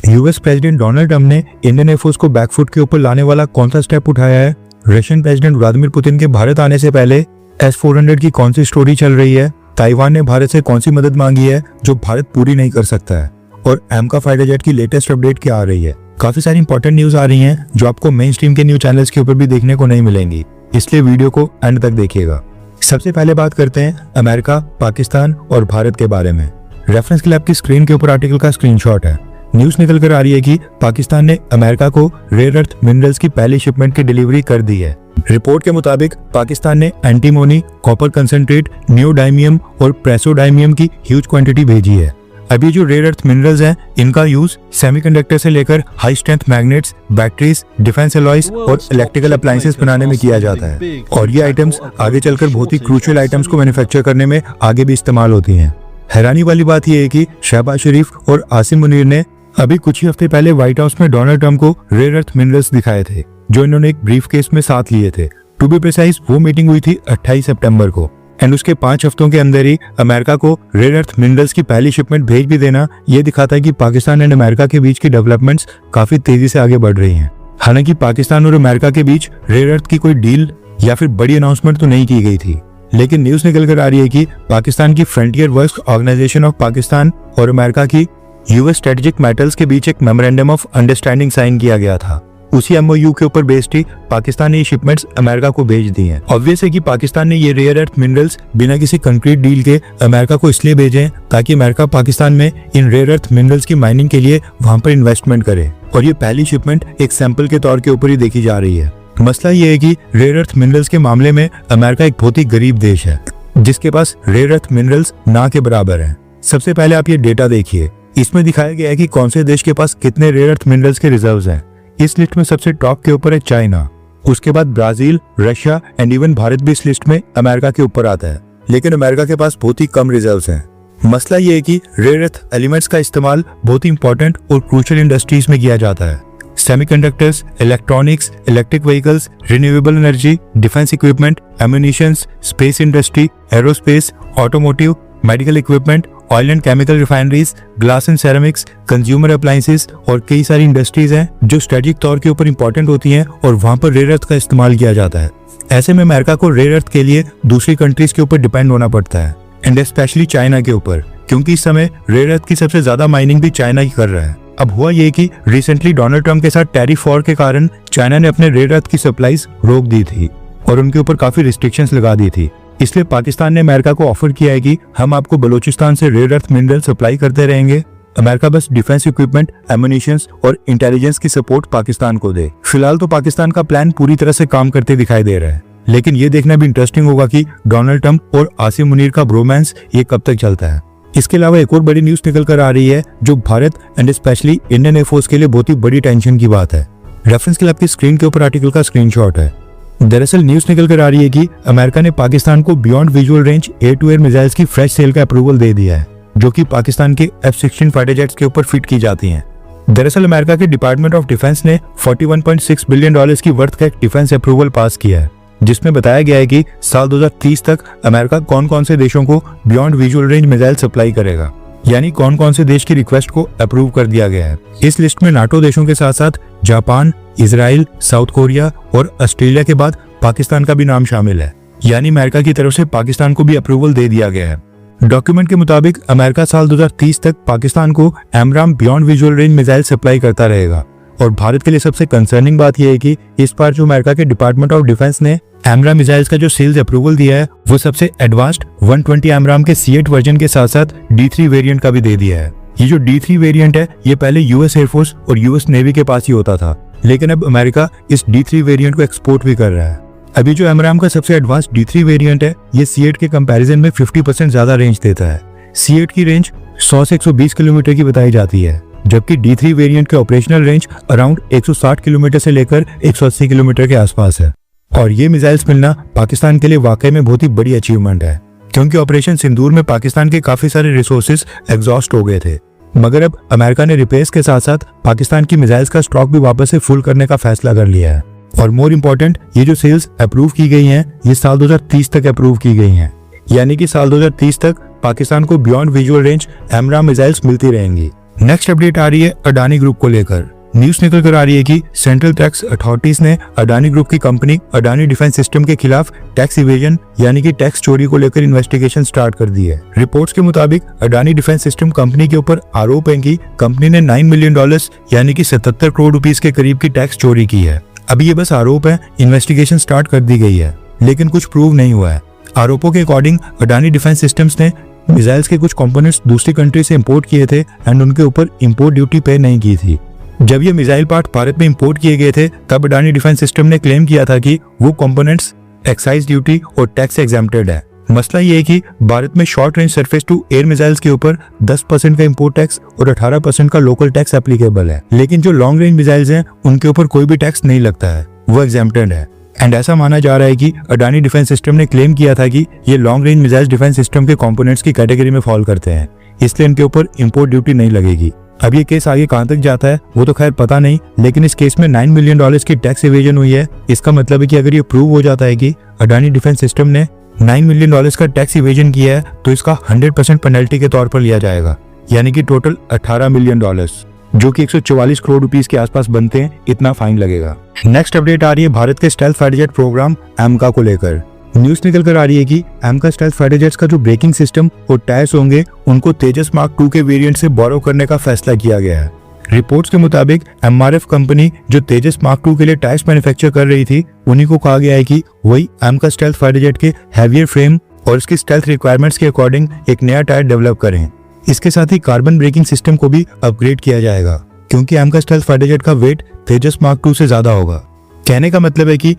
US president Donald Trump ने Indian air force को back foot के ऊपर लाने वाला कौन सा स्टेप उठाया है? रशियन प्रेसिडेंट व्लादिमीर पुतिन के भारत आने से पहले S-400 की कौन सी स्टोरी चल रही है? ताइवान ने भारत से कौन सी मदद मांगी है जो भारत पूरी नहीं कर सकता है? और एमका फाइटर जेट की लेटेस्ट अपडेट क्या आ रही है? काफी सारी इंपॉर्टेंट न्यूज आ रही हैं जो आपको मेन स्ट्रीम के न्यूज चैनल्स के ऊपर भी देखने को नहीं मिलेंगी, इसलिए वीडियो को एंड तक देखिएगा। सबसे पहले बात करते हैं अमेरिका, पाकिस्तान और भारत के बारे में। रेफरेंस के लिए आपकी स्क्रीन के ऊपर आर्टिकल का स्क्रीनशॉट है। न्यूज निकल कर आ रही है कि पाकिस्तान ने अमेरिका को रेयर अर्थ मिनरल्स की पहली शिपमेंट की डिलीवरी कर दी है। रिपोर्ट के मुताबिक पाकिस्तान ने एंटीमोनी, कॉपर कंसंट्रेट, नियोडाइमियम और प्रेसोडाइमियम की ह्यूज क्वांटिटी भेजी है। अभी जो रेयर अर्थ मिनरल्स हैं, इनका यूज सेमीकंडक्टर से लेकर high strength magnets, batteries, defence alloys और इलेक्ट्रिकल अप्लायंसेस बनाने में किया जाता है और ये आइटम्स आगे चलकर बहुत ही क्रूशियल आइटम्स को मैन्युफैक्चर करने में आगे भी इस्तेमाल होती हैं। हैरानी वाली बात यह है कि शहबाज शरीफ और आसिम मुनीर ने अभी कुछ ही हफ्ते पहले व्हाइट हाउस में डोनाल्ड ट्रंप को रेयर अर्थ मिनरल्स दिखाए थे, जो इन्होंने एक ब्रीफ केस में साथ लिए थे। टू बी प्रिसाइज, वो मीटिंग हुई थी 28 सितंबर को एंड उसके 5 हफ्तों के अंदर ही अमेरिका को रेयर अर्थ मिनरल्स की पहली शिपमेंट भेज भी देना ये दिखाता है कि पाकिस्तान एंड अमेरिका के बीच की डेवलपमेंट्स काफी तेजी से आगे बढ़ रही हैं। हालांकि पाकिस्तान और अमेरिका के बीच रेयर अर्थ की कोई डील या फिर बड़ी अनाउंसमेंट तो नहीं की गई थी, लेकिन न्यूज निकल कर आ रही है कि पाकिस्तान की Frontier Works Organisation of Pakistan और अमेरिका की यूएस स्ट्रेटेजिक मेटल्स के बीच एक मेमोरेंडम ऑफ अंडरस्टैंडिंग साइन किया गया था। उसी एमओयू के ऊपर बेस्ड ही पाकिस्तान ने ये शिपमेंट्स अमेरिका को भेज दी हैं। ऑब्वियस है कि पाकिस्तान ने ये रेयर अर्थ मिनरल्स बिना किसी कंक्रीट डील के अमेरिका को इसलिए भेजे ताकि अमेरिका पाकिस्तान में इन रेयर अर्थ मिनरल्स की माइनिंग के लिए वहां पर इन्वेस्टमेंट करे, और ये पहली शिपमेंट एक सैंपल के तौर के ऊपर ही देखी जा रही है। मसला ये है कि रेयर अर्थ मिनरल्स के मामले में अमेरिका एक बहुत ही गरीब देश है जिसके पास रेयर अर्थ मिनरल्स ना के बराबर है। सबसे पहले आप ये डेटा देखिए, इसमें दिखाया गया है कि कौन से देश के पास कितने रेयर अर्थ मिनरल्स के रिजर्व्स हैं। इस लिस्ट में सबसे टॉप के ऊपर है चाइना, उसके बाद Brazil, Russia and even Bharat भी इस लिस्ट में अमेरिका के ऊपर आता है, लेकिन अमेरिका के पास बहुत ही कम रिजर्व्स हैं। मसला ये है कि रेयर अर्थ एलिमेंट्स का इस्तेमाल बहुत ही इंपॉर्टेंट और क्रूशियल इंडस्ट्रीज में किया जाता है। Semiconductors, electronics, electric vehicles, renewable energy, defence equipment, ammunitions, space industry, aerospace, automotive, medical equipment, oil and chemical refineries, glass and ceramics, consumer appliances और कई सारी इंडस्ट्रीज हैं जो स्ट्रेटेजिक तौर के ऊपर इंपॉर्टेंट होती हैं और वहां पर रेयर अर्थ का इस्तेमाल किया जाता है। ऐसे में अमेरिका को रेयर अर्थ के लिए दूसरी कंट्रीज के ऊपर डिपेंड होना पड़ता है एंड स्पेशली चाइना के ऊपर, क्योंकि इस समय रेयर अर्थ की सबसे ज्यादा माइनिंग भी चाइना ही कर रहा है। अब हुआ ये कि रिसेंटली डोनाल्ड ट्रंप के साथ टैरिफ वॉर के कारण चाइना ने अपने रेयर अर्थ की सप्लाईज रोक दी थी और उनके ऊपर काफी रिस्ट्रिक्शंस लगा दी थी। इसलिए पाकिस्तान ने अमेरिका को ऑफर किया है कि हम आपको बलूचिस्तान से रेयर अर्थ मिनरल सप्लाई करते रहेंगे, अमेरिका बस डिफेंस इक्विपमेंट, एम्यूनिशंस और इंटेलिजेंस की सपोर्ट पाकिस्तान को दे। फिलहाल तो पाकिस्तान का प्लान पूरी तरह से काम करते दिखाई दे रहा है, लेकिन ये देखना भी इंटरेस्टिंग होगा कि डोनाल्ड ट्रंप और आसिम मुनीर का ब्रोमांस ये कब तक चलता है। इसके अलावा एक और बड़ी न्यूज निकल कर आ रही है जो Bharat and specially Indian air force के लिए बहुत ही बड़ी टेंशन की बात है। रेफरेंस के लिए आपकी स्क्रीन के ऊपर आर्टिकल का स्क्रीनशॉट है। दरअसल न्यूज निकल कर आ रही है कि अमेरिका ने पाकिस्तान को beyond visual range air to air missiles की फ्रेश सेल का अप्रूवल दे दिया है, जो कि पाकिस्तान के F-16 फाइटर जेट्स के ऊपर फिट की जाती हैं। दरअसल अमेरिका के डिपार्टमेंट ऑफ डिफेंस ने $41.6 बिलियन की वर्थ का एक डिफेंस अप्रूवल पास किया है, जिसमें बताया गया है कि साल 2030 तक अमेरिका कौन कौन से देशों को beyond visual range missile supply करेगा, यानी कौन कौन से देश की रिक्वेस्ट को अप्रूव कर दिया गया है। इस लिस्ट में नाटो देशों के साथ साथ जापान, इजराइल, साउथ कोरिया और ऑस्ट्रेलिया के बाद पाकिस्तान का भी नाम शामिल है, यानी अमेरिका की तरफ से पाकिस्तान को भी अप्रूवल दे दिया गया है। डॉक्यूमेंट के मुताबिक अमेरिका साल 2030 तक पाकिस्तान को AMRAAM beyond visual range missile supply करता रहेगा। और भारत के लिए सबसे कंसर्निंग बात यह है कि इस बार जो अमेरिका के डिपार्टमेंट ऑफ डिफेंस ने एमराम मिसाइल्स का जो सेल्स अप्रूवल दिया है, वो सबसे एडवांस्ड 120 एमराम के C8 वर्जन के साथ साथ D3 वेरिएंट का भी दे दिया है। ये जो D3 वेरिएंट है, ये पहले यूएस एयरफोर्स और यूएस नेवी के पास ही होता था, लेकिन अब अमेरिका इस D3 वेरिएंट को एक्सपोर्ट भी कर रहा है। अभी जो एमराम का सबसे एडवांस D3 वेरिएंट है, ये C8 के कंपैरिजन में 50% ज्यादा रेंज देता है। C8 की रेंज 100 से 120 किलोमीटर की बताई जाती है, जबकि D3 वेरिएंट के ऑपरेशनल रेंज अराउंड 160 किलोमीटर से लेकर 180 किलोमीटर के आसपास है। और ये मिसाइल्स मिलना पाकिस्तान के लिए वाकई में बहुत ही बड़ी अचीवमेंट है, क्योंकि ऑपरेशन सिंदूर में पाकिस्तान के काफी सारे रिसोर्सेज एग्जॉस्ट हो गए थे, मगर अब अमेरिका ने रिपेयर्स के साथ साथ पाकिस्तान की मिसाइल्स का स्टॉक भी वापस से फुल करने का फैसला कर लिया है। और मोर इम्पोर्टेंट, ये जो सेल्स अप्रूव की गई हैं, ये साल 2030 तक अप्रूव की गई हैं, यानी कि साल 2030 तक पाकिस्तान को बियॉन्ड विजुअल रेंज एमराम मिसाइल्स मिलती रहेंगी। नेक्स्ट अपडेट आ रही है अडानी ग्रुप को लेकर। न्यूज निकल कर आ रही है कि सेंट्रल टैक्स अथॉरिटीज ने अडानी ग्रुप की कंपनी अडानी डिफेंस सिस्टम के खिलाफ टैक्स इवेजन यानी कि टैक्स चोरी को लेकर इन्वेस्टिगेशन स्टार्ट कर दी है। रिपोर्ट्स के मुताबिक अडानी डिफेंस सिस्टम कंपनी के ऊपर आरोप है कि कंपनी ने $9 मिलियन यानी कि 77 करोड़ रुपीस के करीब की टैक्स चोरी की है। अभी ये बस आरोप है, इन्वेस्टिगेशन स्टार्ट कर दी गई है लेकिन कुछ प्रूव नहीं हुआ है। आरोपों के अकॉर्डिंग अडानी डिफेंस सिस्टम्स ने मिसाइल्स के कुछ कंपोनेंट्स दूसरी कंट्री से इंपोर्ट किए थे एंड उनके ऊपर इंपोर्ट ड्यूटी पे नहीं की थी। जब ये मिसाइल पार्ट भारत में इंपोर्ट किए गए थे तब अडानी डिफेंस सिस्टम ने क्लेम किया था कि वो कंपोनेंट्स एक्साइज ड्यूटी और टैक्स एग्जेम्प्टेड है। मसला ये है कि भारत में short range surface to air missiles के ऊपर 10% का इंपोर्ट टैक्स और 18% का लोकल टैक्स एप्लीकेबल है, लेकिन जो लॉन्ग रेंज मिसाइल्स हैं उनके ऊपर कोई भी टैक्स नहीं लगता है, वो एग्जेम्प्टेड है। एंड ऐसा माना जा रहा है कि अडानी डिफेंस सिस्टम ने क्लेम किया था कि ये long range missile defence system के कंपोनेंट्स की कैटेगरी में फॉल करते हैं, इसलिए इनके ऊपर इंपोर्ट ड्यूटी नहीं लगेगी। अब ये केस आगे कहां तक जाता है वो तो खैर पता नहीं, लेकिन इस केस में $9 मिलियन की टैक्स इवेजन हुई है। इसका मतलब है कि अगर ये प्रूव हो जाता है कि अडानी डिफेंस सिस्टम ने $9 मिलियन का टैक्स इवेजन किया है तो इसका 100% पेनल्टी के तौर पर लिया जाएगा, यानी कि टोटल $18 मिलियन, जो कि 144 करोड़ रुपीस के आसपास बनते हैं, इतना फाइन लगेगा। नेक्स्ट अपडेट आ रही है भारत के स्टेल्थ फाइटर जेट प्रोग्राम एमका को लेकर। न्यूज निकल कर आ रही है कि एमका स्टेल्थ फाइटर जेट्स का जो ब्रेकिंग सिस्टम और टायर्स होंगे उनको तेजस मार्क 2 के वेरिएंट से बोरो करने का फैसला किया गया है। रिपोर्ट्स के मुताबिक एमआरएफ कंपनी जो तेजस मार्क 2 के लिए टायर्स मैन्युफैक्चर कर रही थी उन्हीं को कहा गया है कि वही एमका स्टेल्थ फाइटर जेट के हैवियर फ्रेम और इसकी स्टेल्थ रिक्वायरमेंट्स के अकॉर्डिंग एक नया टायर डेवलप करें। इसके साथ ही कार्बन ब्रेकिंग सिस्टम को भी अपग्रेड किया जाएगा क्योंकि एमका स्टेल्थ फाइटर जेट का वेट तेजस मार्क 2 से ज्यादा होगा। कहने का मतलब है कि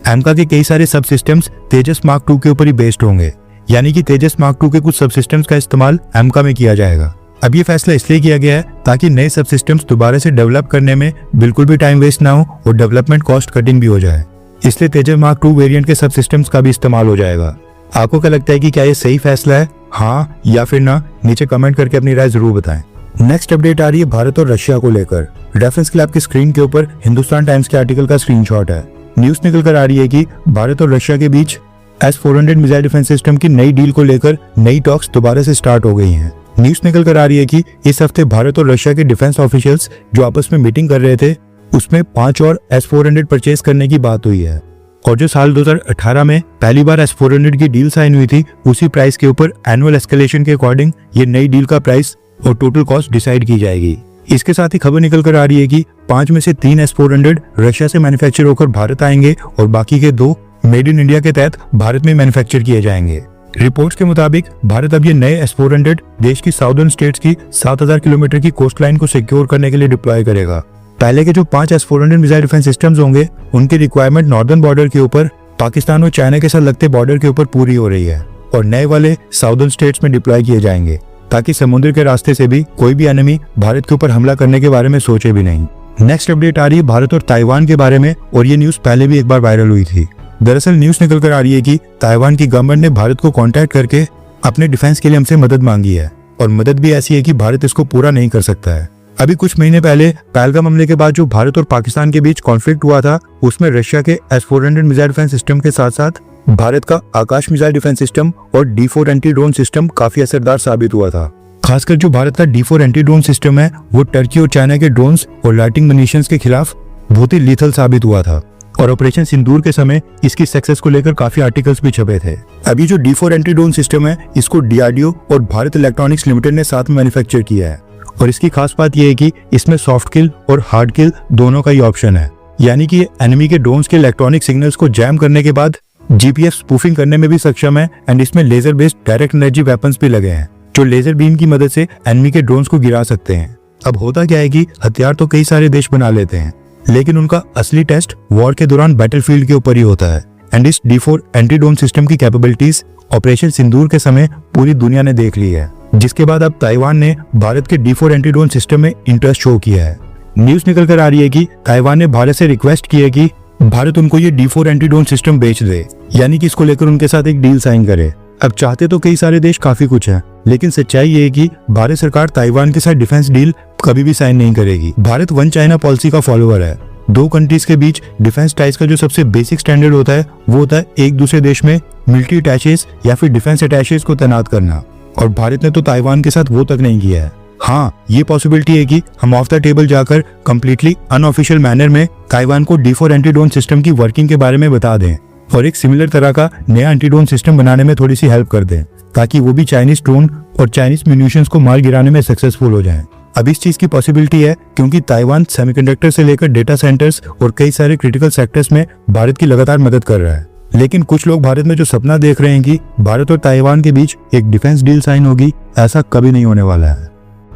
एमका के कई सारे सब सिस्टम्स तेजस मार्क 2 के ऊपर ही बेस्ड होंगे, यानी कि तेजस मार्क 2 के कुछ सब सिस्टम्स का इस्तेमाल एमका में किया जाएगा। अब ये फैसला इसलिए किया गया है ताकि नए सब सिस्टम्स दोबारा से डेवलप करने में बिल्कुल भी टाइम वेस्ट ना हो और डेवलपमेंट कॉस्ट कटिंग भी हो जाए, इसलिए तेजस मार्क 2 वेरिएंट के सब सिस्टम्स का भी इस्तेमाल हो जाएगा। आपको क्या लगता है कि क्या ये सही फैसला है, हाँ या फिर ना? नीचे कमेंट करके अपनी राय जरूर बताएं। नेक्स्ट अपडेट आ रही है भारत और रशिया को लेकर। रेफरेंस के लिए आपकी स्क्रीन के ऊपर हिंदुस्तान टाइम्स के आर्टिकल का स्क्रीनशॉट है। न्यूज निकल कर आ रही है कि भारत और रशिया के बीच S-400 मिसाइल डिफेंस सिस्टम की नई डील को लेकर नई टॉक्स दोबारा से स्टार्ट हो गई हैं। न्यूज निकल कर आ रही है कि इस हफ्ते भारत और रशिया के डिफेंस ऑफिशियल्स जो आपस में मीटिंग कर रहे थे उसमें 5 और S-400 परचेज करने की बात हुई है, और जो साल 2018 में पहली बार S-400 की डील साइन हुई थी उसी प्राइस के ऊपर एनुअल एस्केलेशन के अकॉर्डिंग ये नई डील का प्राइस और टोटल कॉस्ट डिसाइड की जाएगी। इसके साथ ही खबर निकल कर आ रही है कि 5 में से 3 S-400 रशिया से मैन्युफैक्चर होकर भारत आएंगे और बाकी के 2 मेड इन इंडिया के तहत भारत में मैन्युफैक्चर किए जाएंगे। रिपोर्ट्स के मुताबिक भारत अब ये नए S-400 देश की साउदर्न स्टेट्स की 7000 किलोमीटर की कोस्ट लाइन को सिक्योर करने के लिए डिप्लॉय करेगा। पहले के जो 5 S-400 मिसाइल डिफेंस सिस्टम्स होंगे उनकी रिक्वायरमेंट नॉर्दर्न बॉर्डर के ऊपर पाकिस्तान और चाइना के साथ लगते बॉर्डर के ऊपर पूरी हो रही है, और नए वाले साउदर्न स्टेट्स में डिप्लॉय किए जाएंगे ताकि समुद्र के रास्ते से भी कोई भी एनिमी भारत के ऊपर हमला करने के बारे में सोचे भी नहीं। नेक्स्ट अपडेट आ रही है भारत और ताइवान के बारे में, और ये न्यूज पहले भी एक बार वायरल हुई थी। दरअसल न्यूज निकल कर आ रही है कि ताइवान की गवर्नमेंट ने भारत को कांटेक्ट करके अपने डिफेंस के लिए हमसे मदद मांगी है, और मदद भी ऐसी है कि भारत इसको पूरा नहीं कर सकता है। अभी कुछ महीने पहले पहलगाम हमले के बाद जो भारत और पाकिस्तान के बीच कॉन्फ्लिक्ट हुआ था उसमें रशिया के S-400 मिसाइल डिफेंस सिस्टम के साथ साथ भारत का आकाश मिसाइल डिफेंस सिस्टम और D4 एंटी ड्रोन सिस्टम काफी असरदार साबित हुआ था। खासकर जो भारत का D4 एंटी ड्रोन सिस्टम है वो टर्की और चाइना के ड्रोन्स और लाइटिंग मनीशंस के खिलाफ बहुत ही लीथल साबित हुआ था, और ऑपरेशन सिंदूर के समय इसकी सक्सेस को लेकर काफी आर्टिकल्स भी छपे थे। अभी जो D4 एंटी ड्रोन सिस्टम है इसको DRDO और भारत इलेक्ट्रॉनिक्स लिमिटेड ने साथ में मैन्युफैक्चर किया है, और इसकी खास बात यह है कि इसमें सॉफ्ट किल और हार्ड किल दोनों का ही ऑप्शन है, यानी कि एनिमी के ड्रोन्स के इलेक्ट्रॉनिक सिग्नल्स को जैम करने के बाद GPS स्पूफिंग करने में भी सक्षम है। एंड इसमें laser based direct energy weapons भी लगे हैं जो लेजर बीम की मदद से एनिमी के ड्रोन्स को गिरा सकते हैं। अब होता क्या है कि हथियार तो कई सारे देश बना लेते हैं, लेकिन उनका असली टेस्ट वॉर के दौरान बैटलफील्ड के ऊपर ही होता है। एंड इस D4 एंटी ड्रोन सिस्टम की कैपेबिलिटीज ऑपरेशन सिंदूर के समय पूरी दुनिया ने देख ली है, जिसके बाद अब ताइवान ने भारत के D4 एंटी ड्रोन सिस्टम में इंटरेस्ट शो किया है। न्यूज निकल कर आ रही है कि ताइवान ने भारत से रिक्वेस्ट की है कि भारत उनको ये D4 एंटी ड्रोन सिस्टम बेच दे, यानी कि इसको लेकर उनके साथ एक डील साइन करे। अब चाहते तो कई सारे देश काफी कुछ है, लेकिन सच्चाई ये है कि भारत सरकार ताइवान के साथ डिफेंस डील कभी भी साइन नहीं करेगी। भारत वन चाइना पॉलिसी का फॉलोअर है। 2 कंट्रीज के बीच डिफेंस टाइज का जो सबसे बेसिक स्टैंडर्ड होता है वो होता है एक दूसरे देश में मिलिट्री अटैचेज या फिर डिफेंस अटैचेज को तैनात करना, और भारत ने तो ताइवान के साथ वो तक नहीं किया है। हाँ, ये पॉसिबिलिटी है कि हम ऑफ द टेबल जाकर कंप्लीटली अनऑफिशियल मैनर में ताइवान को D4 एंटी ड्रोन सिस्टम की वर्किंग के बारे में बता दें और एक सिमिलर तरह का नया एंटी ड्रोन सिस्टम बनाने में थोड़ी सी हेल्प कर दें, ताकि वो भी चाइनीज ड्रोन और चाइनीज म्यूनिशंस को मार गिराने में सक्सेसफुल हो जाएं। अब इस चीज की पॉसिबिलिटी है क्योंकि ताइवान सेमीकंडक्टर से लेकर डेटा सेंटर्स और कई सारे क्रिटिकल सेक्टर्स में भारत की लगातार मदद कर रहा है। लेकिन कुछ लोग भारत में जो सपना देख रहे हैं कि भारत और ताइवान के बीच एक डिफेंस डील साइन होगी, ऐसा कभी नहीं होने वाला है।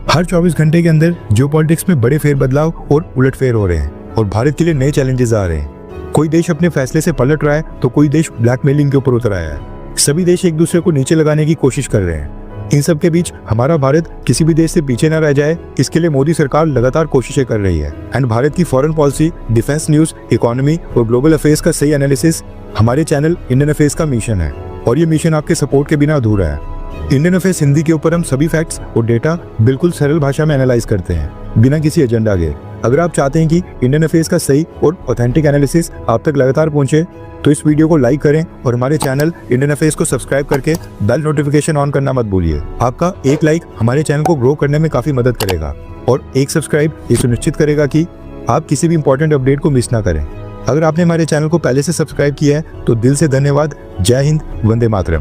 हर 24 घंटे के अंदर जियोपॉलिटिक्स में बड़े फेरबदलाव और उलटफेर हो रहे हैं और भारत के लिए नए चैलेंजेस आ रहे हैं। कोई देश अपने फैसले से पलट रहा है तो कोई देश ब्लैकमेलिंग के ऊपर उतर आया है। सभी देश एक दूसरे को नीचे लगाने की कोशिश कर रहे हैं। इन सब के बीच हमारा भारत किसी भी देश से पीछे न रह जाए, इसके लिए मोदी सरकार लगातार कोशिशें कर रही है। एंड भारत की foreign policy, defence news, economy और ग्लोबल अफेयर्स का सही एनालिसिस हमारे चैनल इंडियन अफेयर्स का मिशन है और ये मिशन आपके सपोर्ट के बिना अधूरा है। इंडियन अफेयर्स हिंदी के ऊपर हम सभी फैक्ट्स और डेटा बिल्कुल सरल भाषा में एनालाइज करते हैं, बिना किसी एजेंडा के। अगर आप चाहते हैं कि इंडियन अफेयर्स का सही और ऑथेंटिक एनालिसिस आप तक लगातार पहुंचे, तो इस वीडियो को लाइक करें और हमारे चैनल इंडियन अफेयर्स को सब्सक्राइब करके बेल नोटिफिकेशन ऑन करना मत भूलिए। आपका एक लाइक हमारे चैनल को ग्रो करने में काफी मदद करेगा और एक सब्सक्राइब ये सुनिश्चित करेगा कि आप किसी भी इंपॉर्टेंट अपडेट को मिस ना करें। अगर आपने हमारे चैनल को पहले से सब्सक्राइब किया है तो दिल से धन्यवाद। जय हिंद, वंदे मातरम।